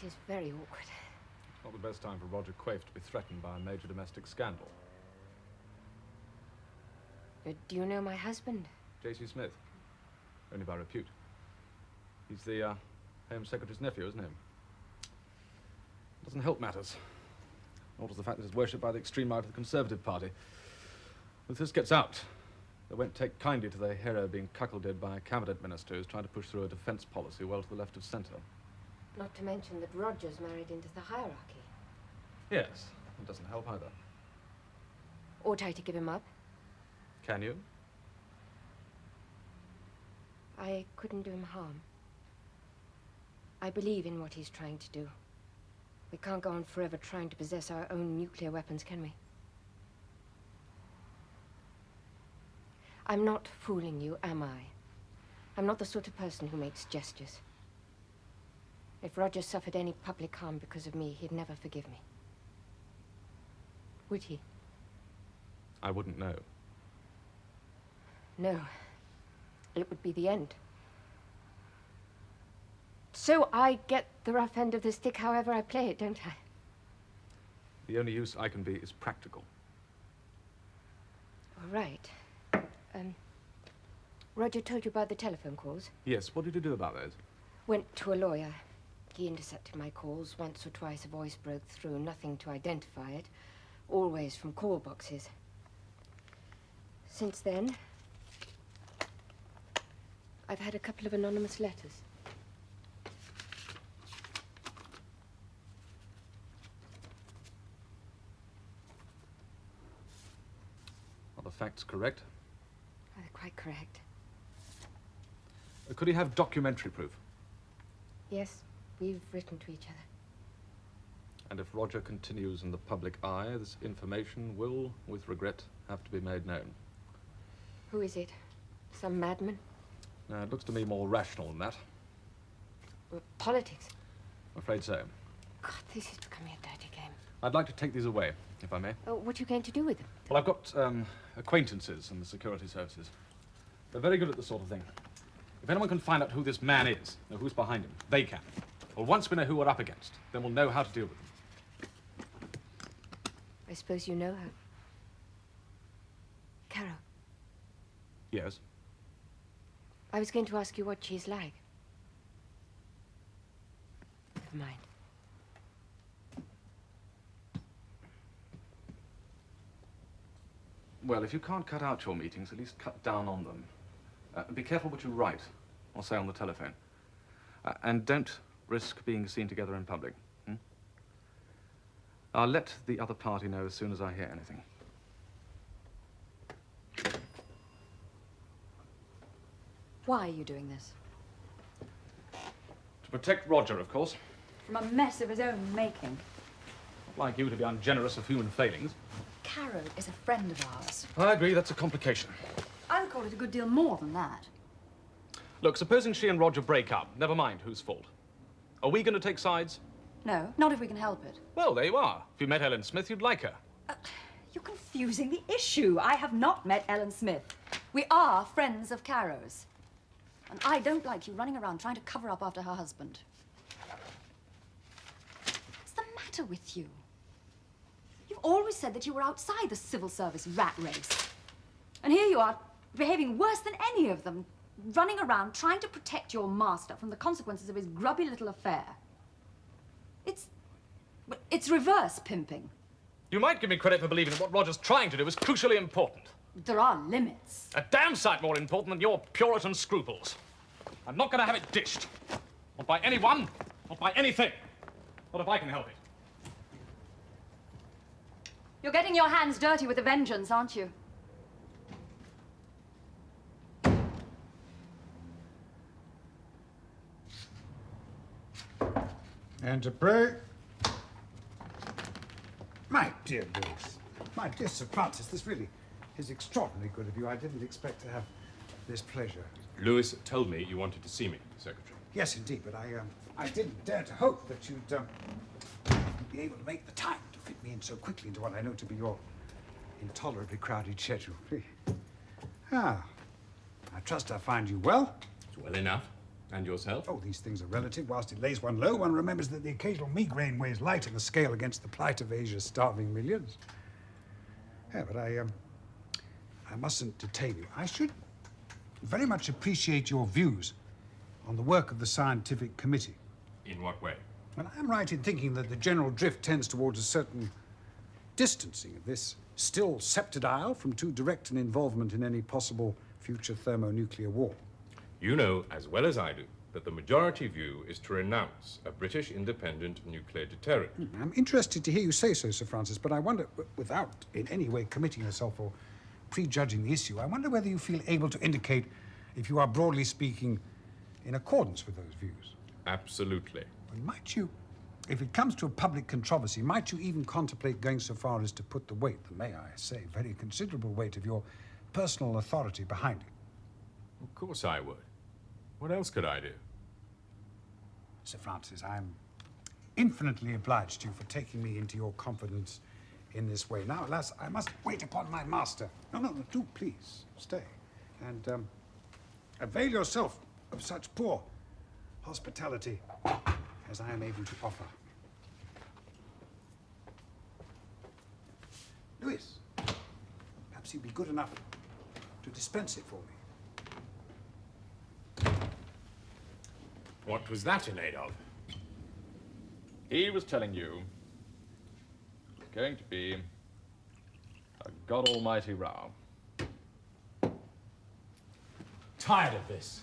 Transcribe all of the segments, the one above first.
This is very awkward. Not the best time for Roger Quaife to be threatened by a major domestic scandal. Do you know my husband? J.C. Smith. Only by repute. He's the Home Secretary's nephew, isn't he? Doesn't help matters. Nor does the fact that he's worshipped by the extreme right of the Conservative Party. If this gets out, they won't take kindly to their hero being cuckolded by a cabinet minister who's trying to push through a defence policy well to the left of centre. Not to mention that Roger's married into the hierarchy. Yes, it doesn't help either. Ought I to give him up? Can you? I couldn't do him harm. I believe in what he's trying to do. We can't go on forever trying to possess our own nuclear weapons, can we? I'm not fooling you, am I? I'm not the sort of person who makes gestures. If Roger suffered any public harm because of me, he'd never forgive me. Would he? I wouldn't know. No. It would be the end. So I get the rough end of the stick however I play it, don't I? The only use I can be is practical. All right. Roger told you about the telephone calls? Yes, what did you do about those? Went to a lawyer. He intercepted my calls. Once or twice a voice broke through, nothing to identify it. Always from call boxes. Since then, I've had a couple of anonymous letters. Are the facts correct? They're quite correct. Could he have documentary proof? Yes, we've written to each other. And if Roger continues in the public eye, this information will, with regret, have to be made known. Who is it? Some madman? It looks to me more rational than that. Politics? I'm afraid so. God, this is becoming a dirty game. I'd like to take these away, if I may. What are you going to do with them? Well, I've got acquaintances in the security services. They're very good at this sort of thing. If anyone can find out who this man is, or who's behind him, they can. Well, once we know who we're up against, then we'll know how to deal with them. I suppose you know her. Caro. Yes? I was going to ask you what she's like. Never mind. Well, if you can't cut out your meetings, at least cut down on them. Be careful what you write, or say on the telephone. And don't risk being seen together in public. I'll let the other party know as soon as I hear anything. Why are you doing this? To protect Roger, of course. From a mess of his own making. Not like you to be ungenerous of human failings. Caro is a friend of ours. I agree, that's a complication. I would call it a good deal more than that. Look, supposing she and Roger break up, never mind whose fault. Are we going to take sides? No, not if we can help it. Well, there you are. If you met Ellen Smith, you'd like her. You're confusing the issue. I have not met Ellen Smith. We are friends of Caro's. And I don't like you running around trying to cover up after her husband. What's the matter with you? You've always said that you were outside the civil service rat race. And here you are, behaving worse than any of them, running around trying to protect your master from the consequences of his grubby little affair. It's reverse pimping. You might give me credit for believing that what Roger's trying to do is crucially important. There are limits. A damn sight more important than your Puritan scruples. I'm not going to have it dished. Not by anyone, not by anything. Not if I can help it. You're getting your hands dirty with a vengeance, aren't you? And to pray. My dear Lewis, my dear Sir Francis, this really is extraordinarily good of you. I didn't expect to have this pleasure. Lewis told me you wanted to see me, Secretary. Yes, indeed, but I didn't dare to hope that you'd be able to make the time to fit me in so quickly into what I know to be your intolerably crowded schedule. I trust I find you well. Well enough. And yourself? Oh, these things are relative. Whilst it lays one low, one remembers that the occasional migraine weighs light in the scale against the plight of Asia's starving millions. Yeah, but I mustn't detain you. I should very much appreciate your views on the work of the scientific committee. In what way? Well, I'm right in thinking that the general drift tends towards a certain distancing of this still septidile from too direct an involvement in any possible future thermonuclear war. You know as well as I do that the majority view is to renounce a British independent nuclear deterrent. I'm interested to hear you say so, Sir Francis, but I wonder, without in any way committing yourself or prejudging the issue, I wonder whether you feel able to indicate if you are, broadly speaking, in accordance with those views. Absolutely. And might you, if it comes to a public controversy, might you even contemplate going so far as to put the weight, the, may I say, very considerable weight of your personal authority behind it? Of course I would. What else could I do? Sir Francis, I'm infinitely obliged to you for taking me into your confidence in this way. Now, alas, I must wait upon my master. No, do please stay. And avail yourself of such poor hospitality as I am able to offer. Louis, perhaps you'd be good enough to dispense it for me. What was that in aid of? He was telling you it's going to be a God Almighty row. Tired of this.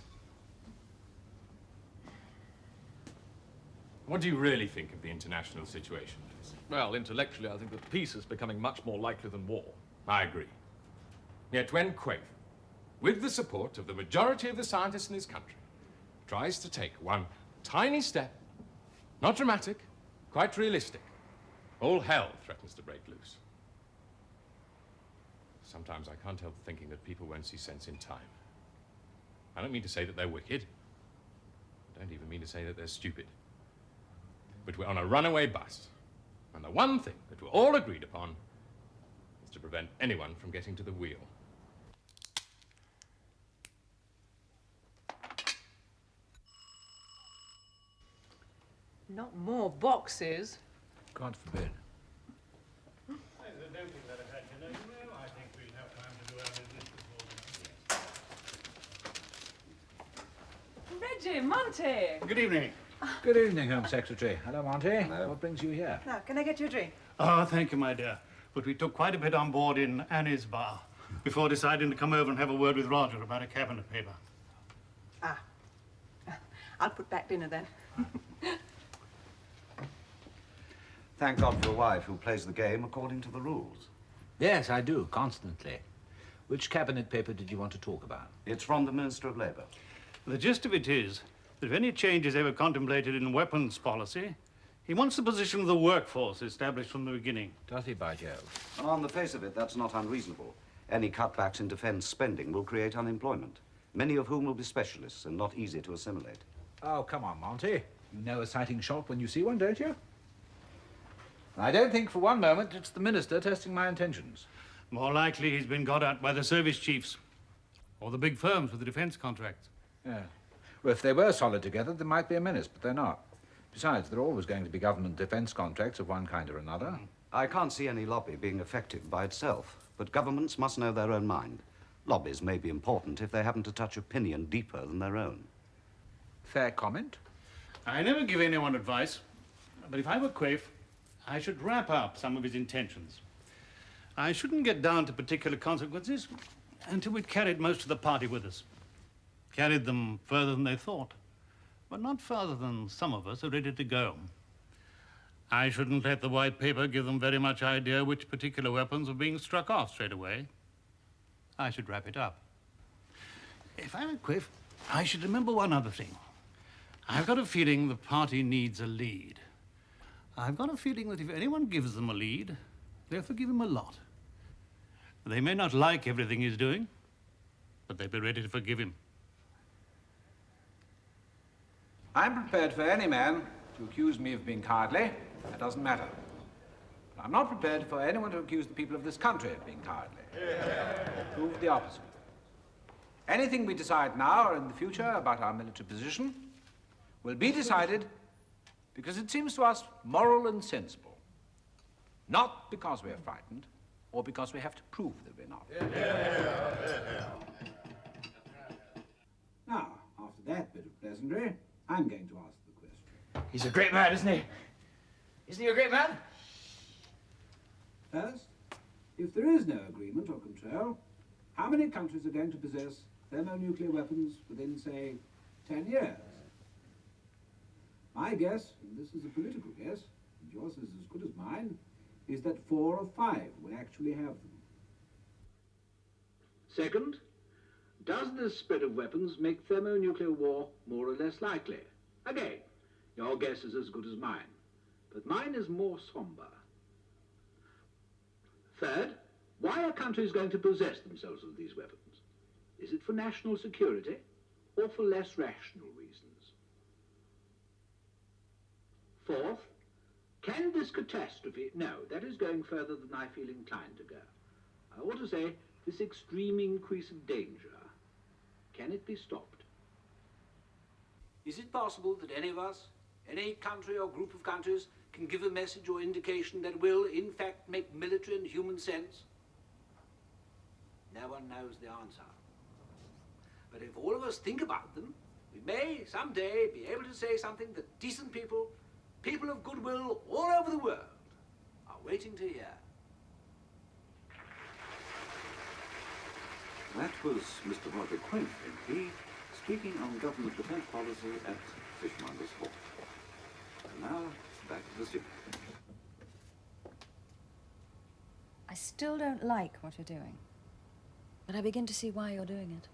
What do you really think of the international situation? Well, intellectually, I think that peace is becoming much more likely than war. I agree. Yet when Quaife, with the support of the majority of the scientists in his country, tries to take one tiny step, not dramatic, quite realistic, all hell threatens to break loose. Sometimes I can't help thinking that people won't see sense in time. I don't mean to say that they're wicked. I don't even mean to say that they're stupid. But we're on a runaway bus. And the one thing that we're all agreed upon is to prevent anyone from getting to the wheel. Not more boxes. God forbid. Reggie, Monty! Good evening. Good evening, Home Secretary. Hello, Monty. Hello. What brings you here? Now, can I get you a drink? Oh, thank you, my dear. But we took quite a bit on board in Annie's bar before deciding to come over and have a word with Roger about a cabinet paper. Ah. I'll put back dinner then. Thank God for a wife who plays the game according to the rules. Yes, I do, constantly. Which cabinet paper did you want to talk about? It's from the Minister of Labour. The gist of it is that if any change is ever contemplated in weapons policy, he wants the position of the workforce established from the beginning. Does he, by Jove? On the face of it, that's not unreasonable. Any cutbacks in defence spending will create unemployment, many of whom will be specialists and not easy to assimilate. Oh, come on, Monty. You know a sighting shot when you see one, don't you? I don't think for one moment it's the minister testing my intentions. More likely he's been got at by the service chiefs or the big firms with the defence contracts. Yeah. Well, if they were solid together, there might be a menace, but they're not. Besides, there are always going to be government defence contracts of one kind or another. I can't see any lobby being effective by itself, but governments must know their own mind. Lobbies may be important if they happen to touch opinion deeper than their own. Fair comment. I never give anyone advice, but if I were Quaife, I should wrap up some of his intentions. I shouldn't get down to particular consequences until we'd carried most of the party with us. Carried them further than they thought, but not farther than some of us are ready to go. I shouldn't let the white paper give them very much idea which particular weapons were being struck off straight away. I should wrap it up. If I were Quaife, I should remember one other thing. I've got a feeling the party needs a lead. I've got a feeling that if anyone gives them a lead, they'll forgive him a lot. They may not like everything he's doing, but they'll be ready to forgive him. I'm prepared for any man to accuse me of being cowardly. That doesn't matter. But I'm not prepared for anyone to accuse the people of this country of being cowardly. Prove the opposite. Anything we decide now or in the future about our military position will be decided because it seems to us moral and sensible. Not because we are frightened or because we have to prove that we're not. Now, after that bit of pleasantry, I'm going to ask the question. He's a great man, isn't he? Isn't he a great man? First, if there is no agreement or control, how many countries are going to possess thermonuclear weapons within, say, 10 years? My guess, and this is a political guess, and yours is as good as mine, is that 4 or 5 will actually have them. Second, does this spread of weapons make thermonuclear war more or less likely? Again, your guess is as good as mine, but mine is more somber. Third, why are countries going to possess themselves of these weapons? Is it for national security or for less rational reasons? Fourth, can this catastrophe, no, that is going further than I feel inclined to go. I ought to say, this extreme increase of danger, can it be stopped? Is it possible that any of us, any country or group of countries, can give a message or indication that will, in fact, make military and human sense? No one knows the answer. But if all of us think about them, we may someday be able to say something that decent people, people of goodwill all over the world, are waiting to hear. That was Mr. Roger Quinn, MP, speaking on government defence policy at Fishmongers Hall. And now, back to the studio. I still don't like what you're doing, but I begin to see why you're doing it.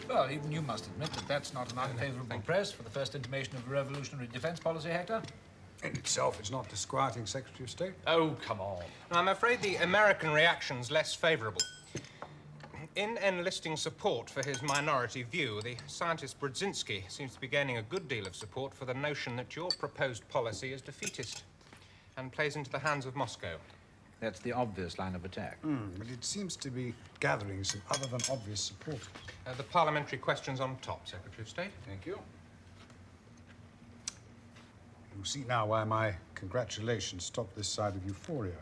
Well, even you must admit that that's not an unfavourable press for the first intimation of a revolutionary defence policy, Hector. In itself, it's not disquieting, Secretary of State. Oh, come on. I'm afraid the American reaction's less favourable. In enlisting support for his minority view, the scientist Brzezinski seems to be gaining a good deal of support for the notion that your proposed policy is defeatist and plays into the hands of Moscow. That's the obvious line of attack. But it seems to be gathering some other than obvious support. The parliamentary question's on top, Secretary of State. Thank you. You see now why my congratulations stop this side of euphoria.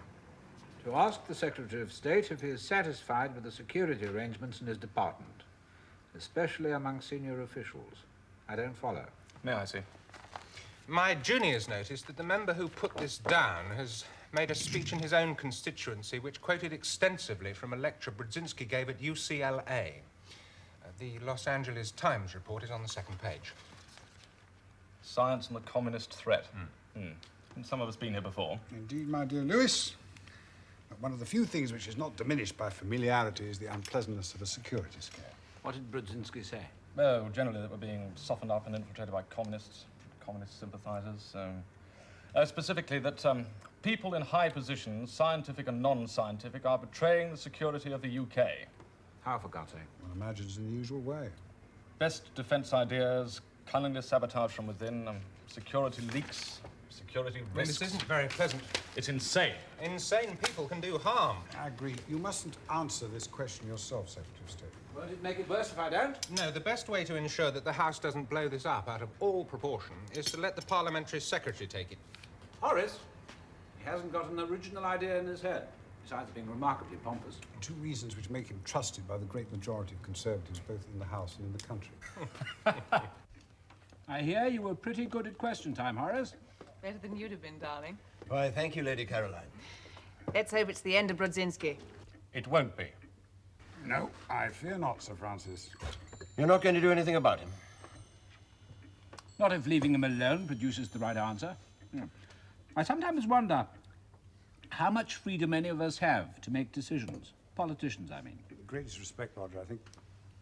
To ask the Secretary of State if he is satisfied with the security arrangements in his department, especially among senior officials. I don't follow. May I see? My juniors noticed that the member who put this down has made a speech in his own constituency which quoted extensively from a lecture Brzezinski gave at UCLA. The Los Angeles Times report is on the second page. Science and the communist threat. And some of us been here before. Indeed, my dear Lewis. But one of the few things which is not diminished by familiarity is the unpleasantness of a security scare. What did Brzezinski say? Oh, generally that we're being softened up and infiltrated by communist sympathizers. Specifically that people in high positions, scientific and non-scientific, are betraying the security of the UK. How, for God's sake? One imagines in the usual way. Best defence ideas, cunningly sabotage from within, security leaks, security risks. This isn't very pleasant. It's insane. Insane people can do harm. I agree. You mustn't answer this question yourself, Secretary of State. Won't it make it worse if I don't? No, the best way to ensure that the House doesn't blow this up out of all proportion is to let the parliamentary secretary take it. Horace, he hasn't got an original idea in his head, besides being remarkably pompous. 2 reasons which make him trusted by the great majority of Conservatives, both in the House and in the country. I hear you were pretty good at question time, Horace. Better than you'd have been, darling. Why, thank you, Lady Caroline. Let's hope it's the end of Brzezinski. It won't be. No, I fear not, Sir Francis. You're not going to do anything about him? Not if leaving him alone produces the right answer. I sometimes wonder how much freedom any of us have to make decisions. Politicians, I mean. With the greatest respect, Roger, I think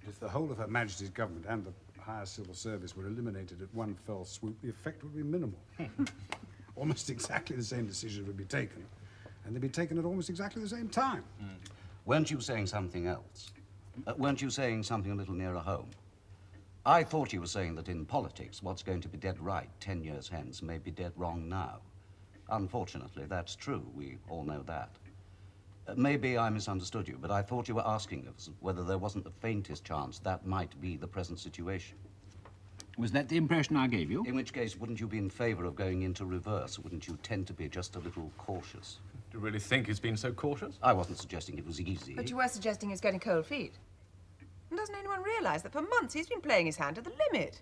if the whole of Her Majesty's government and the higher civil service were eliminated at one fell swoop, the effect would be minimal. Almost exactly the same decisions would be taken, and they'd be taken at almost exactly the same time. Weren't you saying something else? Weren't you saying something a little nearer home? I thought you were saying that in politics, what's going to be dead right 10 years hence may be dead wrong now. Unfortunately, that's true. We all know that. Maybe I misunderstood you, but I thought you were asking us whether there wasn't the faintest chance that might be the present situation. Was that the impression I gave you? In which case, wouldn't you be in favor of going into reverse? Wouldn't you tend to be just a little cautious? Do you really think he's been so cautious? I wasn't suggesting it was easy. But you were suggesting he's getting cold feet. And doesn't anyone realise that for months he's been playing his hand to the limit?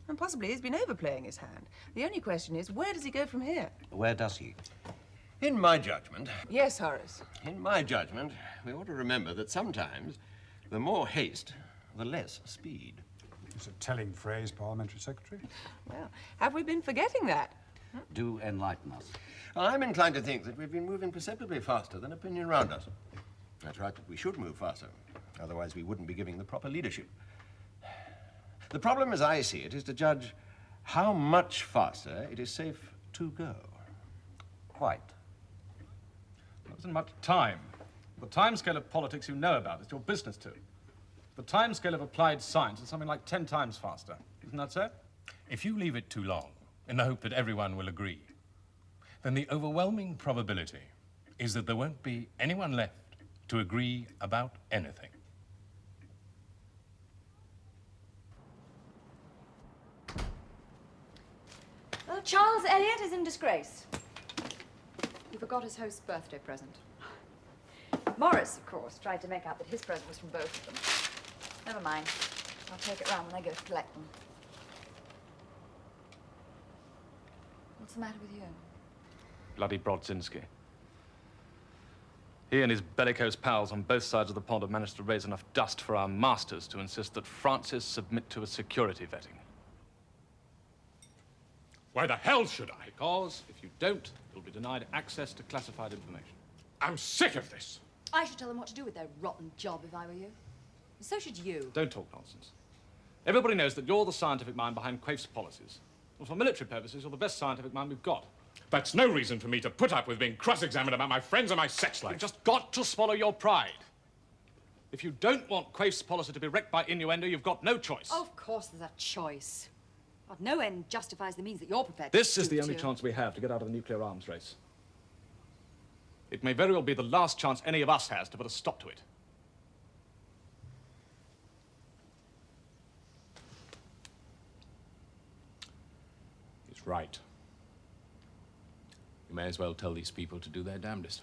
And possibly he's been overplaying his hand. The only question is, where does he go from here? Where does he? In my judgment... Yes, Horace. In my judgment, we ought to remember that sometimes the more haste, the less speed. It's a telling phrase, Parliamentary Secretary. Well, have we been forgetting that? Do enlighten us. I'm inclined to think that we've been moving perceptibly faster than opinion around us. That's right, that we should move faster. Otherwise, we wouldn't be giving the proper leadership. The problem, as I see it, is to judge how much faster it is safe to go. Quite. There isn't much time. The timescale of politics you know about is your business too. The timescale of applied science is something like 10 times faster. Isn't that so? If you leave it too long, in the hope that everyone will agree, then the overwhelming probability is that there won't be anyone left to agree about anything. Well, Charles Elliot is in disgrace. He forgot his host's birthday present. Morris, of course, tried to make out that his present was from both of them. Never mind. I'll take it round when I go to collect them. What's the matter with you? Bloody Brodzinski. He and his bellicose pals on both sides of the pond have managed to raise enough dust for our masters to insist that Francis submit to a security vetting. Why the hell should I? Because if you don't, you'll be denied access to classified information. I'm sick of this. I should tell them what to do with their rotten job if I were you. And so should you. Don't talk nonsense. Everybody knows that you're the scientific mind behind Quaif's policies. Well, for military purposes, you're the best scientific mind we've got. That's no reason for me to put up with being cross-examined about my friends and my sex life. You've just got to swallow your pride. If you don't want Quaif's policy to be wrecked by innuendo, you've got no choice. Oh, of course there's a choice. But no end justifies the means that you're prepared This to is the only chance we have to get out of the nuclear arms race. It may very well be the last chance any of us has to put a stop to it. He's right. You may as well tell these people to do their damnedest.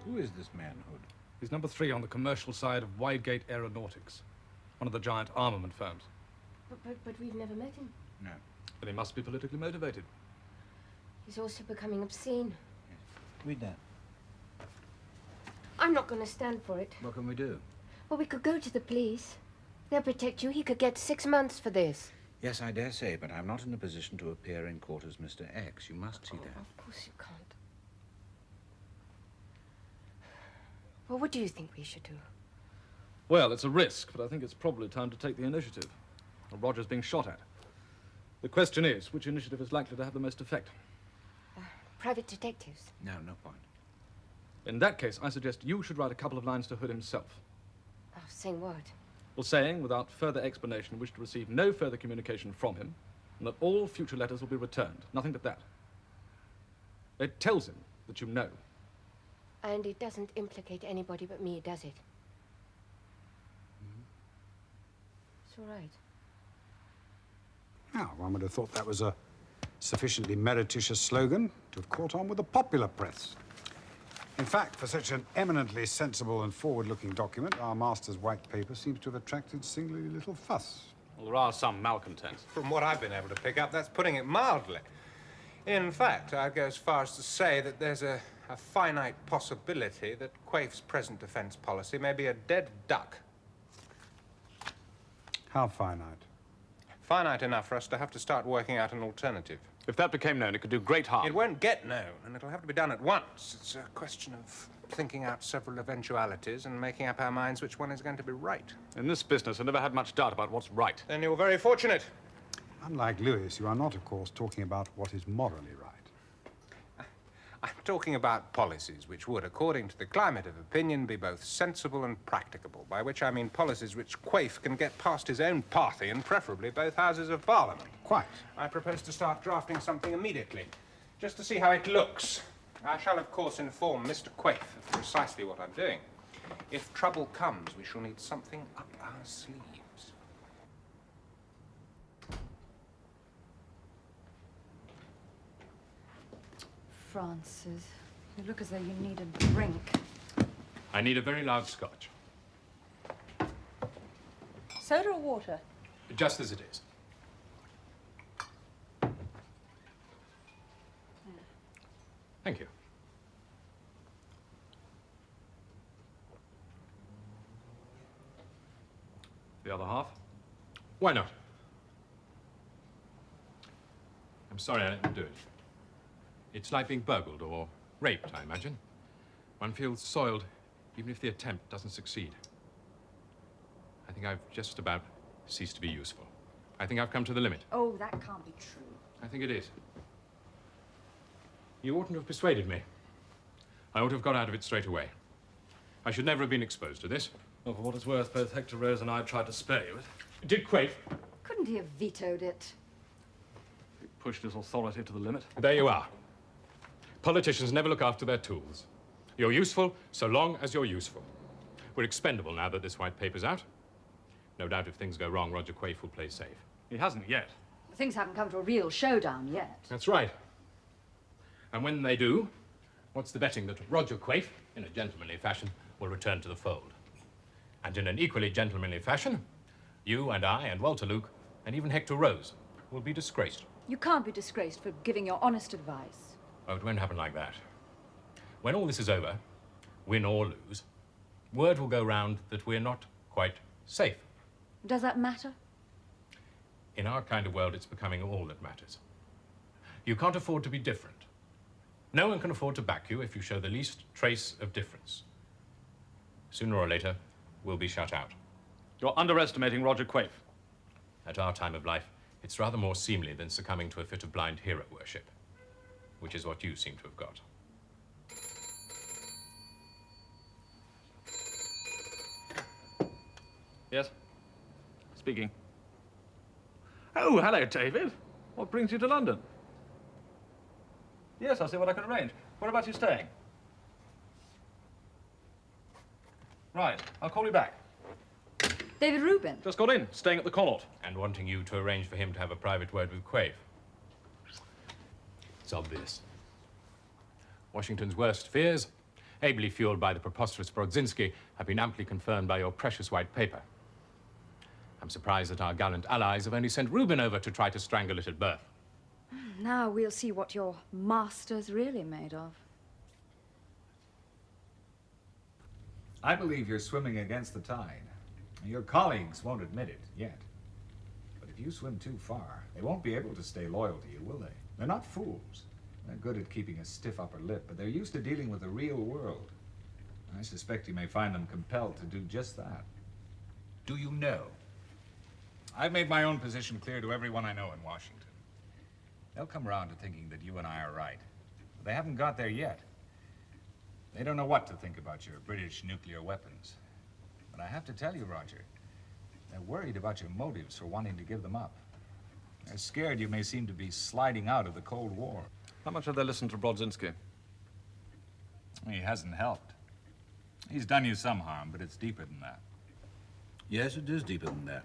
Who is this man, Hood? He's number 3 on the commercial side of Wydgate Aeronautics, one of the giant armament firms. But we've never met him. No. But he must be politically motivated. He's also becoming obscene. Read that. I'm not going to stand for it. What can we do? Well, we could go to the police. They'll protect you. He could get 6 months for this. Yes, I dare say, but I'm not in a position to appear in court as Mr. X. You must see that. Of course you can't. Well, what do you think we should do? Well, it's a risk, but I think it's probably time to take the initiative. Well, Roger's being shot at. The question is, which initiative is likely to have the most effect? Private detectives. No, no point. In that case, I suggest you should write a couple of lines to Hood himself. Oh, saying what? Well, saying, without further explanation, wish to receive no further communication from him, and that all future letters will be returned. Nothing but that. It tells him that you know. And it doesn't implicate anybody but me, does it? It's all right. Now, one would have thought that was a sufficiently meretricious slogan to have caught on with the popular press. In fact, for such an eminently sensible and forward-looking document, our master's white paper seems to have attracted singularly little fuss. Well, there are some malcontents. From what I've been able to pick up, that's putting it mildly. In fact, I'd go as far as to say that there's a finite possibility that Quaif's present defense policy may be a dead duck. How finite? Finite enough for us to have to start working out an alternative. If that became known, it could do great harm. It won't get known, and it'll have to be done at once. It's a question of thinking out several eventualities and making up our minds which one is going to be right. In this business, I never had much doubt about what's right. Then you're very fortunate. Unlike Lewis, you are not, of course, talking about what is morally right. I'm talking about policies which would, according to the climate of opinion, be both sensible and practicable, by which I mean policies which Quaife can get past his own party and preferably both houses of Parliament. Quite. I propose to start drafting something immediately, just to see how it looks. I shall, of course, inform Mr. Quaife of precisely what I'm doing. If trouble comes, we shall need something up our sleeves. Francis, you look as though you need a drink. I need a very large scotch. Soda or water? Just as it is. Thank you. The other half? Why not? I'm sorry I let them do it. It's like being burgled or raped, I imagine. One feels soiled, even if the attempt doesn't succeed. I think I've just about ceased to be useful. I think I've come to the limit. Oh, that can't be true. I think it is. You oughtn't to have persuaded me. I ought to have got out of it straight away. I should never have been exposed to this. Well, for what it's worth, both Hector Rose and I tried to spare you. Did Quaife? Couldn't he have vetoed it? He pushed his authority to the limit. There you are. Politicians never look after their tools. You're useful so long as you're useful. We're expendable now that this white paper's out. No doubt if things go wrong, Roger Quaife will play safe. He hasn't yet. Things haven't come to a real showdown yet. That's right. And when they do, what's the betting that Roger Quaife, in a gentlemanly fashion, will return to the fold? And in an equally gentlemanly fashion, you and I and Walter Luke and even Hector Rose will be disgraced. You can't be disgraced for giving your honest advice. Oh, it won't happen like that. When all this is over, win or lose, word will go round that we're not quite safe. Does that matter? In our kind of world, it's becoming all that matters. You can't afford to be different. No one can afford to back you if you show the least trace of difference. Sooner or later, we'll be shut out. You're underestimating Roger Quaife. At our time of life, it's rather more seemly than succumbing to a fit of blind hero worship, which is what you seem to have got. Yes? Speaking. Oh, hello, David. What brings you to London? Yes, I'll see what I can arrange. Whereabouts are you staying? Right, I'll call you back. David Rubin? Just got in, staying at the Connaught. And wanting you to arrange for him to have a private word with Quaife. It's obvious. Washington's worst fears, ably fueled by the preposterous Brodzinski, have been amply confirmed by your precious white paper. I'm surprised that our gallant allies have only sent Rubin over to try to strangle it at birth. Now we'll see what your master's really made of. I believe you're swimming against the tide. Your colleagues won't admit it yet. But if you swim too far, they won't be able to stay loyal to you, will they? They're not fools. They're good at keeping a stiff upper lip, but they're used to dealing with the real world. I suspect you may find them compelled to do just that. Do you know? I've made my own position clear to everyone I know in Washington. They'll come around to thinking that you and I are right. But they haven't got there yet. They don't know what to think about your British nuclear weapons. But I have to tell you, Roger, they're worried about your motives for wanting to give them up. They're scared you may seem to be sliding out of the Cold War. How much have they listened to Brodzinski? He hasn't helped. He's done you some harm, but it's deeper than that. Yes, it is deeper than that.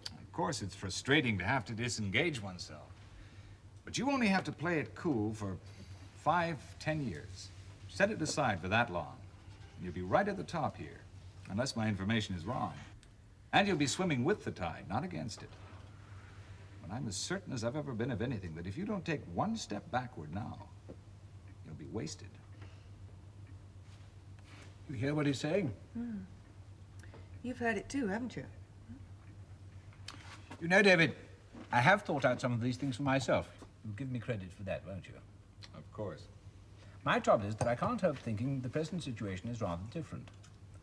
Of course, it's frustrating to have to disengage oneself. But you only have to play it cool for 5, 10 years. Set it aside for that long. You'll be right at the top here, unless my information is wrong. And you'll be swimming with the tide, not against it. But I'm as certain as I've ever been of anything that if you don't take one step backward now, you'll be wasted. You hear what he's saying? You've heard it too, haven't you? You know, David, I have thought out some of these things for myself. You'll give me credit for that, won't you? Of course. My trouble is that I can't help thinking the present situation is rather different.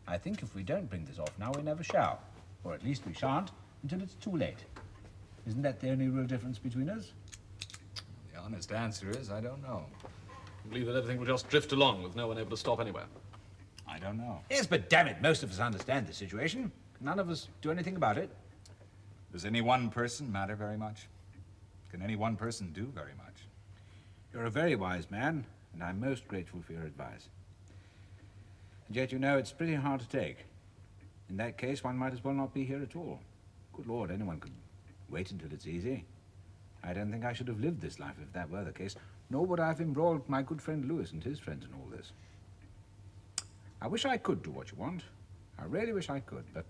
I think if we don't bring this off now, we never shall. Or at least we shan't until it's too late. Isn't that the only real difference between us? The honest answer is, I don't know. I believe that everything will just drift along with no one able to stop anywhere. I don't know. Yes, but damn it, most of us understand the situation. None of us do anything about it. Does any one person matter very much? Can any one person do very much? You're a very wise man, and I'm most grateful for your advice. And yet, you know, it's pretty hard to take. In that case, one might as well not be here at all. Good Lord, anyone could wait until it's easy. I don't think I should have lived this life if that were the case, nor would I have embroiled my good friend Lewis and his friends in all this. I wish I could do what you want. I really wish I could, but,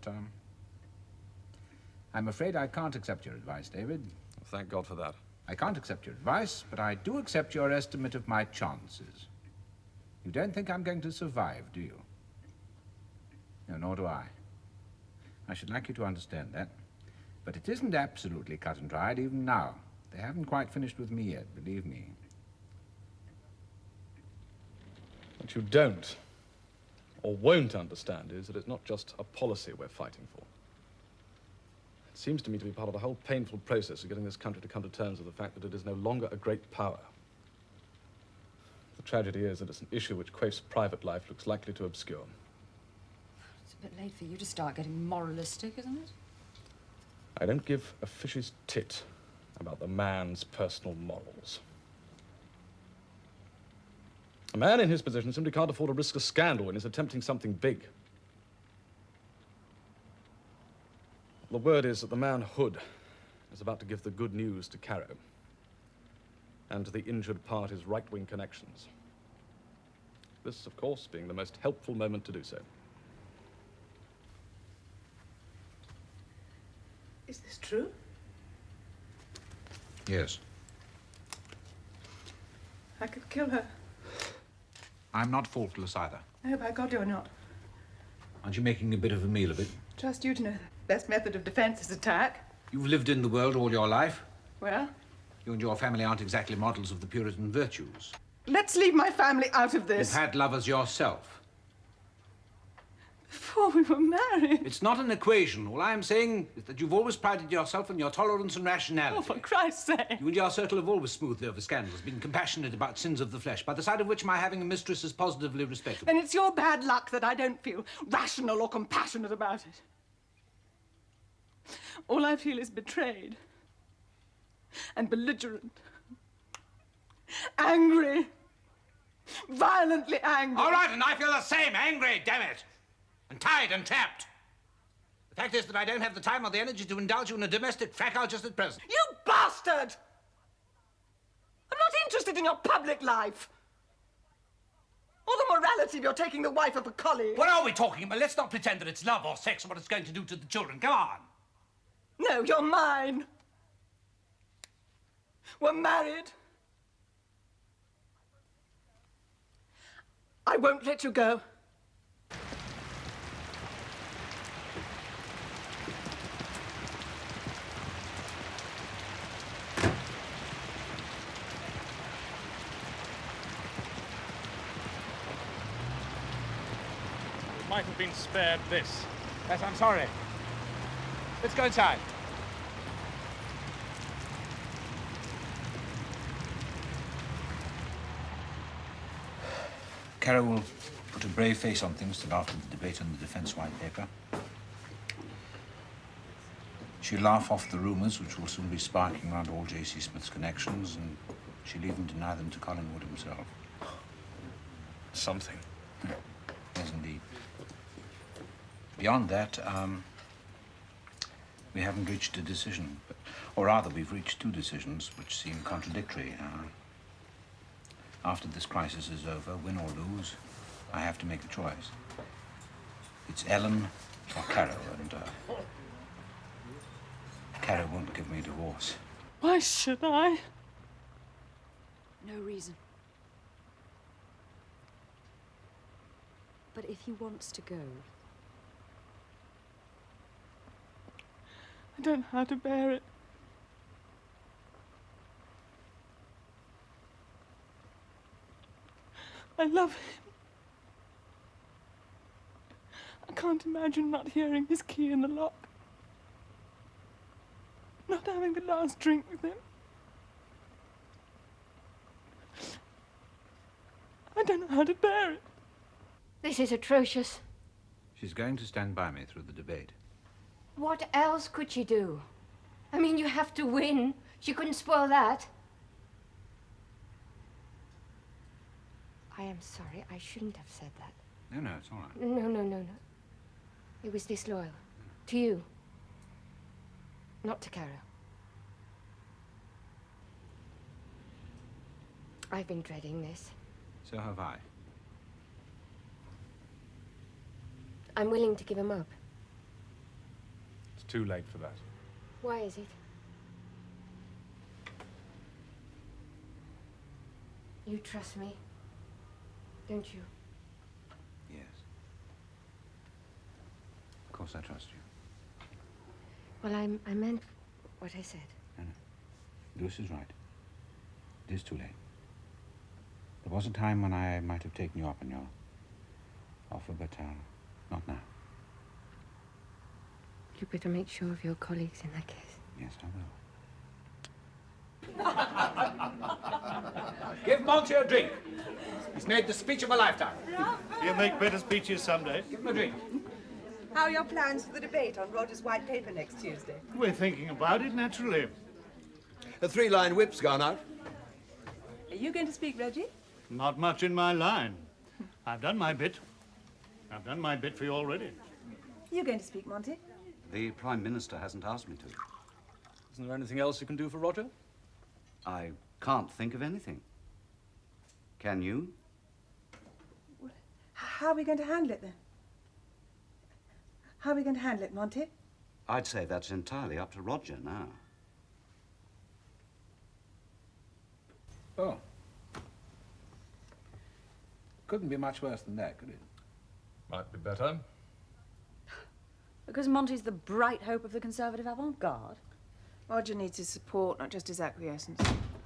I'm afraid I can't accept your advice, David. Well, thank God for that. I can't accept your advice, but I do accept your estimate of my chances. You don't think I'm going to survive, do you? No, nor do I. I should like you to understand that. But it isn't absolutely cut and dried, even now. They haven't quite finished with me yet, believe me. What you don't, or won't understand, is that it's not just a policy we're fighting for. It seems to me to be part of the whole painful process of getting this country to come to terms with the fact that it is no longer a great power. The tragedy is that it's an issue which Quaif's private life looks likely to obscure. It's a bit late for you to start getting moralistic, isn't it? I don't give a fish's tit about the man's personal morals. A man in his position simply can't afford to risk a scandal when he's attempting something big. The word is that the man Hood is about to give the good news to Caro and to the injured party's right-wing connections. This, of course, being the most helpful moment to do so. Is this true? Yes. I could kill her. I'm not faultless either. No, by God, you're not. Aren't you making a bit of a meal of it? Trust you to know the best method of defense is attack. You've lived in the world all your life. Well, You and your family aren't exactly models of the Puritan virtues. let's leave my family out of this. You've had lovers yourself. Before we were married. It's not an equation. All I'm saying is that you've always prided yourself on your tolerance and rationality. Oh, for Christ's sake. You and your circle have always smoothed over scandals, been compassionate about sins of the flesh, by the side of which my having a mistress is positively respectable. Then it's your bad luck that I don't feel rational or compassionate about it. All I feel is betrayed and belligerent, angry, violently angry. All right, and I feel the same, angry, damn it, and tied and trapped. The fact is that I don't have the time or the energy to indulge you in a domestic fracas just at present. You bastard! I'm not interested in your public life. Or the morality of your taking the wife of a colleague. What are we talking about? Let's not pretend that it's love or sex or what it's going to do to the children. Come on. No, you're mine. We're married. I won't let you go. Might have been spared this. Yes, I'm sorry. Let's go inside. Caro will put a brave face on things till after the debate on the defence white paper. She'll laugh off the rumours which will soon be sparking around all J.C. Smith's connections, and she'll even deny them to Collingwood himself. Something. Yes, indeed. Beyond that, we haven't reached a decision. Or rather, we've reached two decisions which seem contradictory. After this crisis is over, win or lose, I have to make a choice. It's Ellen or Caro, and Caro won't give me a divorce. Why should I? No reason. But if he wants to go, I don't know how to bear it. I love him. I can't imagine not hearing his key in the lock. Not having the last drink with him. I don't know how to bear it. This is atrocious. She's going to stand by me through the debate. What else could she do? I mean, you have to win. She couldn't spoil that. I am sorry. I shouldn't have said that. No, it's all right. No. It was disloyal. To you. Not to Caro. I've been dreading this. So have I. I'm willing to give him up. It's too late for that. Why is it? You trust me, don't you? Yes. Of course I trust you. Well, I meant what I said. No. Lewis is right. It is too late. There was a time when I might have taken you up on your offer, but not now. You better make sure of your colleagues in that case. Yes, I will. Give Monty a drink. He's made the speech of a lifetime. He'll make better speeches someday. Give him a drink. How are your plans for the debate on Roger's white paper next Tuesday? We're thinking about it, naturally. The 3-line whip's gone out. Are you going to speak, Reggie? Not much in my line. I've done my bit. I've done my bit for you already. Are you going to speak, Monty? The Prime Minister hasn't asked me to. Isn't there anything else you can do for Roger? I can't think of anything. Can you? How are we going to handle it, then? How are we going to handle it, Monty? I'd say that's entirely up to Roger now. Oh. Couldn't be much worse than that, could it? Might be better. because Monty's the bright hope of the Conservative avant-garde. Roger needs his support, not just his acquiescence.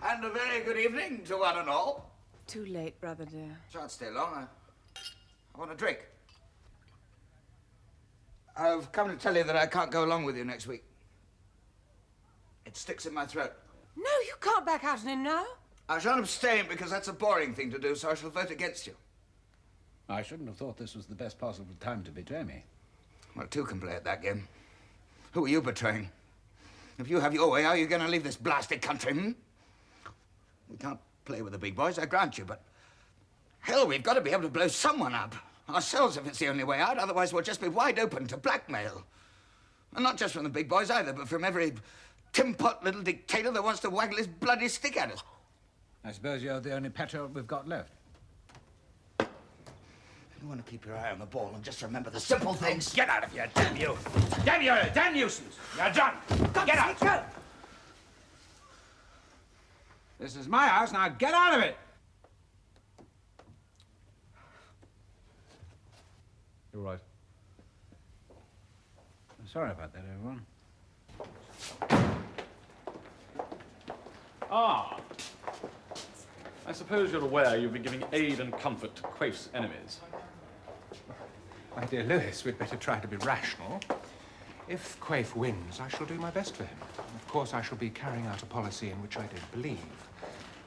And a very good evening to one and all. Too late, brother dear. Shan't stay long. I want a drink. I've come to tell you that I can't go along with you next week. It sticks in my throat. No, you can't back out on him now. I shan't abstain because that's a boring thing to do, so I shall vote against you. I shouldn't have thought this was the best possible time to betray me. Well, two can play at that game. Who are you betraying? If you have your way, how are you going to leave this blasted country, hmm? We can't play with the big boys, I grant you, but... hell, we've got to be able to blow someone up. Ourselves, if it's the only way out, otherwise we'll just be wide open to blackmail. And not just from the big boys either, but from every tin-pot little dictator that wants to waggle his bloody stick at us. I suppose you're the only patriot we've got left. You want to keep your eye on the ball and just remember the simple things. Get out of here, damn you! Damn you, damn nuisance! You're done! Get out! Go. This is my house, now get out of it! You're right. I'm sorry about that, everyone. Ah! I suppose you're aware you've been giving aid and comfort to Quaif's enemies. My dear Lewis, we'd better try to be rational. If Quaif wins, I shall do my best for him. Of course, I shall be carrying out a policy in which I don't believe.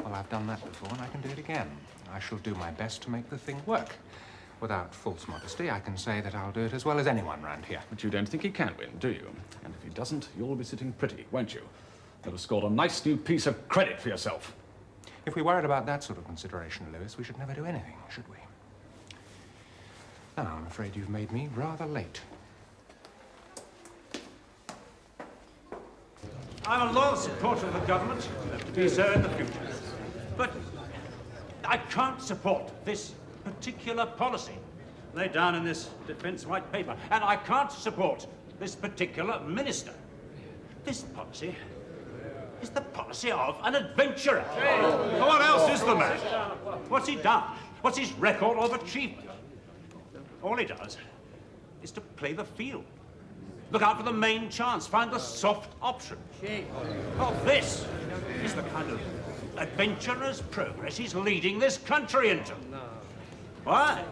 Well, I've done that before, and I can do it again. I shall do my best to make the thing work. Without false modesty, I can say that I'll do it as well as anyone round here. But you don't think he can win, do you? And if he doesn't, you'll be sitting pretty, won't you? You'll have scored a nice new piece of credit for yourself. If we worried about that sort of consideration, Lewis, we should never do anything, should we? Now, I'm afraid you've made me rather late. I'm a loyal supporter of the government, to be so in the future. But I can't support this particular policy laid down in this defense white paper. And I can't support this particular minister. This policy is the policy of an adventurer. What else is the man? What's he done? What's his record of achievement? All he does is to play the field. Look out for the main chance. Find the soft option. Well, this is the kind of adventurer's progress he's leading this country into. Why?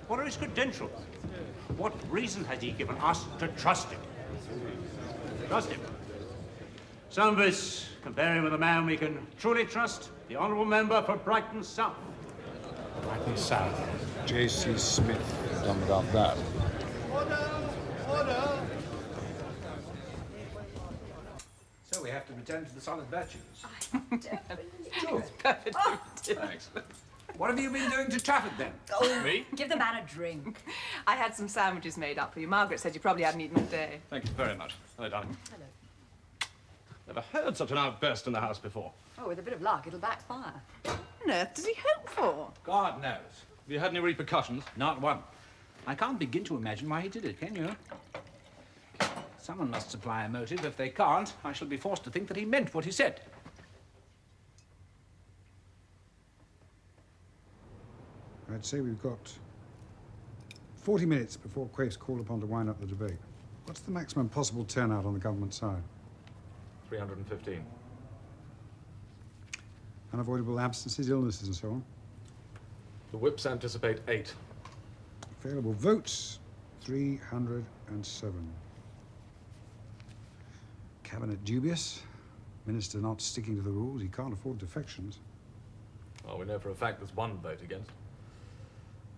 What are his credentials? What reason has he given us to trust him? Trust him. Some of us compare him with a man we can truly trust, the honourable member for Brighton South. Brighton South. J.C. Smith. Done without that. Order! Order! So we have to return to the solid virtues. Sure. Thanks. What have you been doing to Trafford, then? Oh, Me? give the man a drink. I had some sandwiches made up for you. Margaret said you probably hadn't eaten all day. Thank you very much. Hello, darling. Hello. Never heard such an outburst in the house before. Oh, with a bit of luck, it'll backfire. What on earth does he hope for? God knows. Have you had any repercussions? Not one. I can't begin to imagine why he did it, can you? Someone must supply a motive. If they can't, I shall be forced to think that he meant what he said. I'd say we've got 40 minutes before Quaif's called upon to wind up the debate. What's the maximum possible turnout on the government side? 315. Unavoidable absences, illnesses, and so on. The whips anticipate 8. Available votes, 307. Cabinet dubious. Minister not sticking to the rules. He can't afford defections. Well, we know for a fact there's one vote against.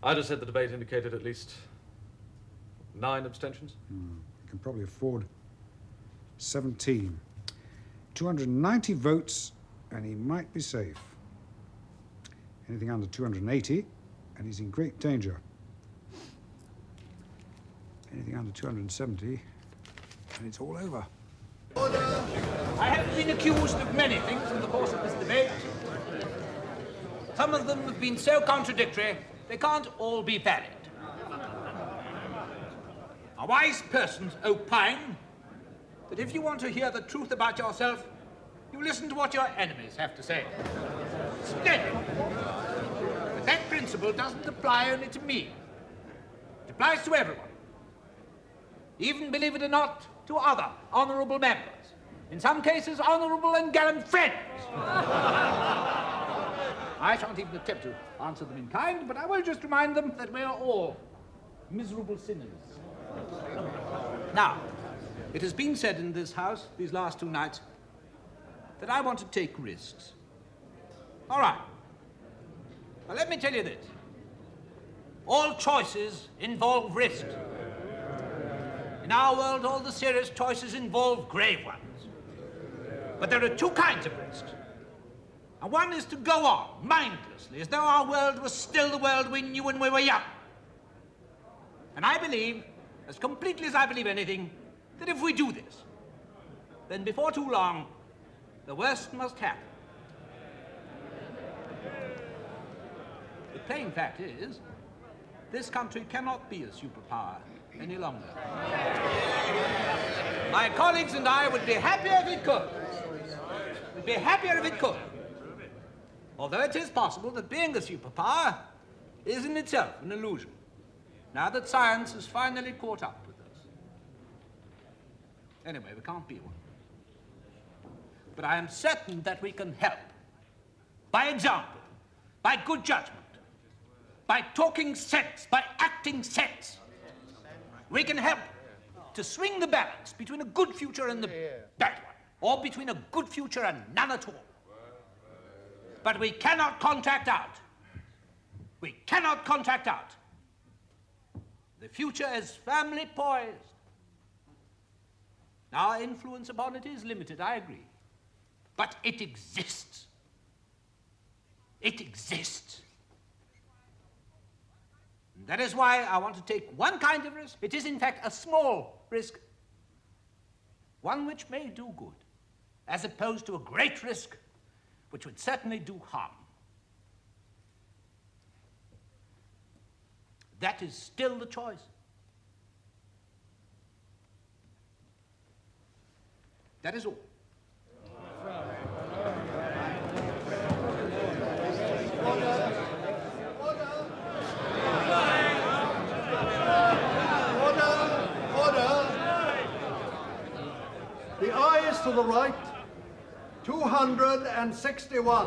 I just said the debate indicated at least 9 abstentions. He can probably afford 17. 290 votes, and he might be safe. Anything under 280, and he's in great danger. Anything under 270, and it's all over. I have been accused of many things in the course of this debate. Some of them have been so contradictory, they can't all be valid. A wise person opine that if you want to hear the truth about yourself, you listen to what your enemies have to say. Splendid. But that principle doesn't apply only to me. It applies to everyone. Even, believe it or not, to other honourable members. In some cases, honourable and gallant friends. I shan't even attempt to answer them in kind, but I will just remind them that we are all miserable sinners. Now, it has been said in this house these last 2 nights that I want to take risks. All right. Now, let me tell you this. All choices involve risk. In our world, all the serious choices involve grave ones. But there are 2 kinds of risks. And one is to go on, mindlessly, as though our world was still the world we knew when we were young. And I believe, as completely as I believe anything, that if we do this, then before too long, the worst must happen. The plain fact is, this country cannot be a superpower any longer. My colleagues and I would be happier if it could. We'd be happier if it could. Although it is possible that being a superpower is in itself an illusion, now that science has finally caught up with us. Anyway, we can't be one. But I am certain that we can help. By example, by good judgment, by talking sense, by acting sense. We can help to swing the balance between a good future and the bad one, or between a good future and none at all. But we cannot contract out. We cannot contract out. The future is firmly poised. Our influence upon it is limited, I agree. But it exists. It exists. And that is why I want to take one kind of risk. It is, in fact, a small risk. One which may do good, as opposed to a great risk which would certainly do harm. That is still the choice. That is all. The ayes to the right, 261.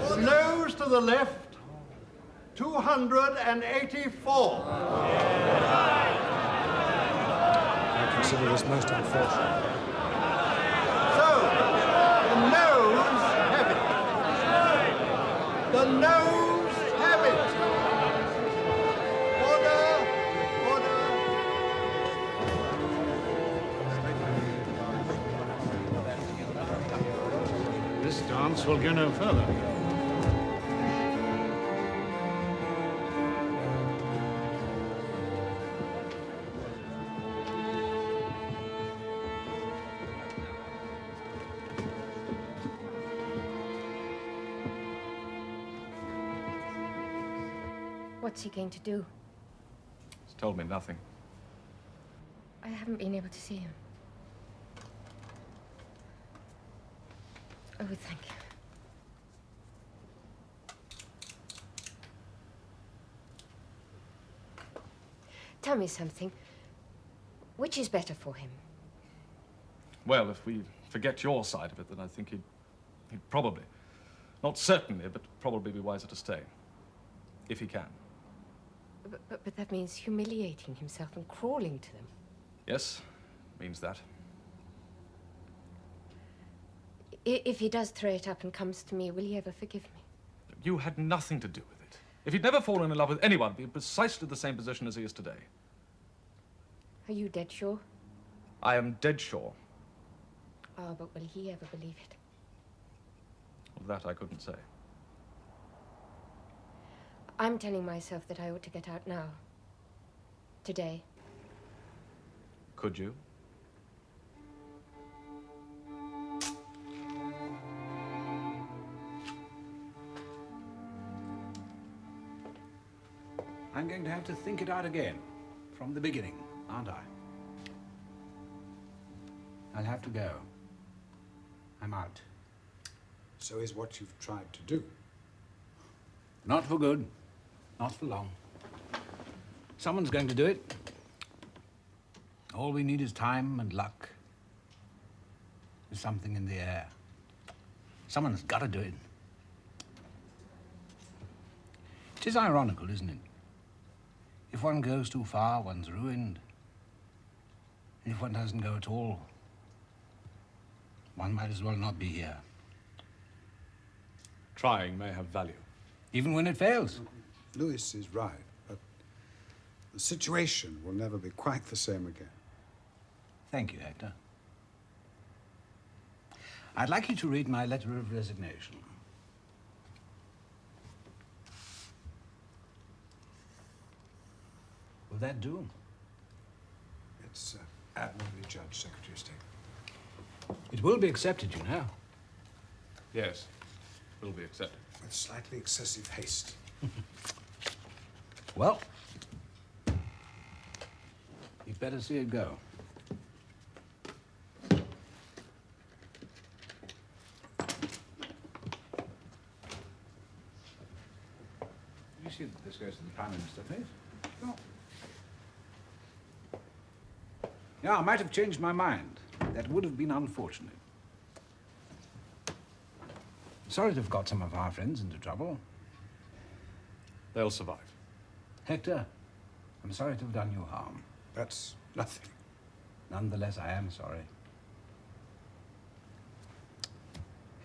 The noes to the left, 284. I consider this most unfortunate. So, the noes have it. The noes have it. Order, order. This dance will go no further. What's he going to do? He's told me nothing. I haven't been able to see him. Oh, thank you. Tell me something. Which is better for him? Well, if we forget your side of it, then I think he'd probably, not certainly, but probably be wiser to stay. If he can. But that means humiliating himself and crawling to them. Yes, means that. If he does throw it up and comes to me, will he ever forgive me? You had nothing to do with it. If he'd never fallen in love with anyone, he'd be in precisely the same position as he is today. Are you dead sure? I am dead sure. Oh, but will he ever believe it? Of that I couldn't say. I'm telling myself that I ought to get out now. Today. Could you? I'm going to have to think it out again, from the beginning, aren't I? I'll have to go. I'm out. So is what you've tried to do? Not for good. Not for long. Someone's going to do it. All we need is time and luck. There's something in the air. Someone's got to do it. It is ironical, isn't it? If one goes too far, one's ruined. And if one doesn't go at all, one might as well not be here. Trying may have value. Even when it fails. Louis is right, but the situation will never be quite the same again. Thank you, Hector. I'd like you to read my letter of resignation. Will that do? It's admirably judged, Secretary of State. It will be accepted, you know. Yes, it'll be accepted. With slightly excessive haste. Well, you'd better see it go. You see that this goes to the Prime Minister, please? Sure. Yeah, I might have changed my mind. That would have been unfortunate. Sorry to have got some of our friends into trouble. They'll survive. Hector, I'm sorry to have done you harm. That's nothing. Nonetheless, I am sorry.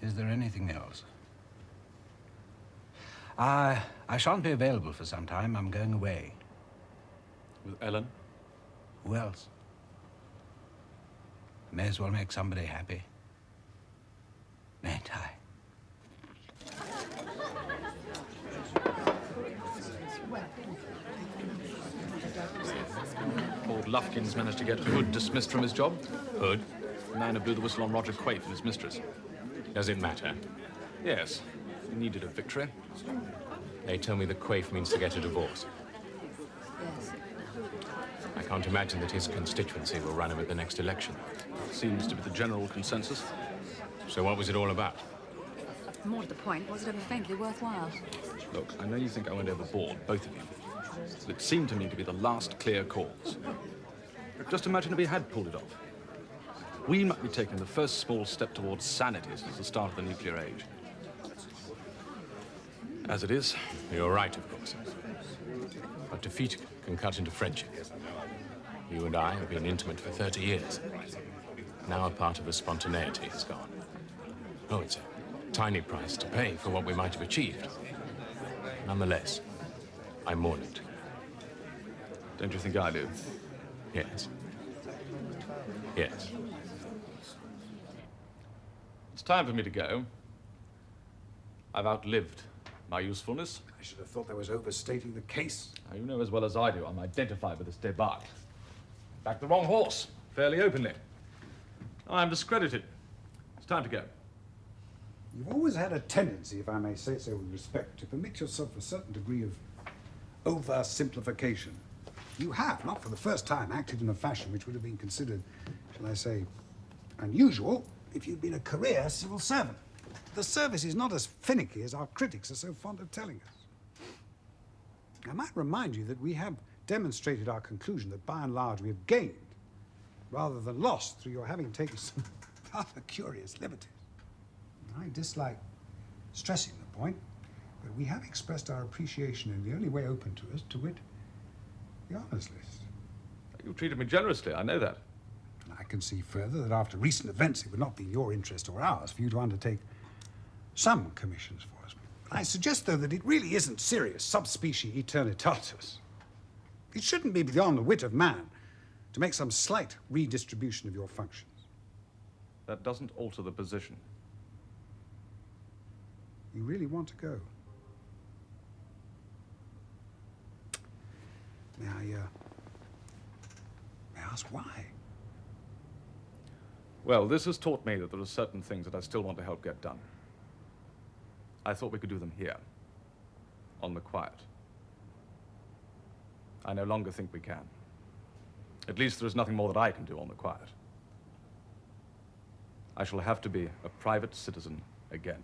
Is there anything else? I shan't be available for some time. I'm going away. With Ellen? Who else? May as well make somebody happy. Mayn't I? Lord Lufkin's managed to get Hood dismissed from his job. Hood? The man who blew the whistle on Roger Quaife and his mistress. Does it matter? Yes. He needed a victory. They tell me that Quaife means to get a divorce. can't imagine that his constituency will run him at the next election. Seems to be the general consensus. So what was it all about? More to the point, was it ever faintly worthwhile? Look, I know you think I went overboard, both of you. But it seemed to me to be the last clear course. Just imagine if we had pulled it off. We might be taking the first small step towards sanity since the start of the nuclear age. As it is... You're right, of course. But defeat can cut into friendship. You and I have been intimate for 30 years. Now a part of the spontaneity is gone. Oh, it's a tiny price to pay for what we might have achieved. Nonetheless, I mourn it. Don't you think I do? Yes. Yes. It's time for me to go. I've outlived my usefulness. I should have thought that was overstating the case. Now, you know as well as I do I'm identified with this debacle. Backed the wrong horse, fairly openly. I'm discredited. It's time to go. You've always had a tendency, if I may say so with respect, to permit yourself a certain degree of oversimplification. You have, not for the first time, acted in a fashion which would have been considered, shall I say, unusual if you'd been a career civil servant. The service is not as finicky as our critics are so fond of telling us. I might remind you that we have demonstrated our conclusion that by and large we have gained rather than lost through your having taken some rather curious liberties. I dislike stressing the point, but we have expressed our appreciation in the only way open to us, to wit, the honours list. You've treated me generously, I know that. And I can see further that after recent events it would not be your interest or ours for you to undertake some commissions for us. I suggest, though, that it really isn't serious subspecie aeternitatis. It shouldn't be beyond the wit of man to make some slight redistribution of your functions. That doesn't alter the position. You really want to go? May I ask why? Well, this has taught me that there are certain things that I still want to help get done. I thought we could do them here, on the quiet. I no longer think we can. At least there is nothing more that I can do on the quiet. I shall have to be a private citizen again.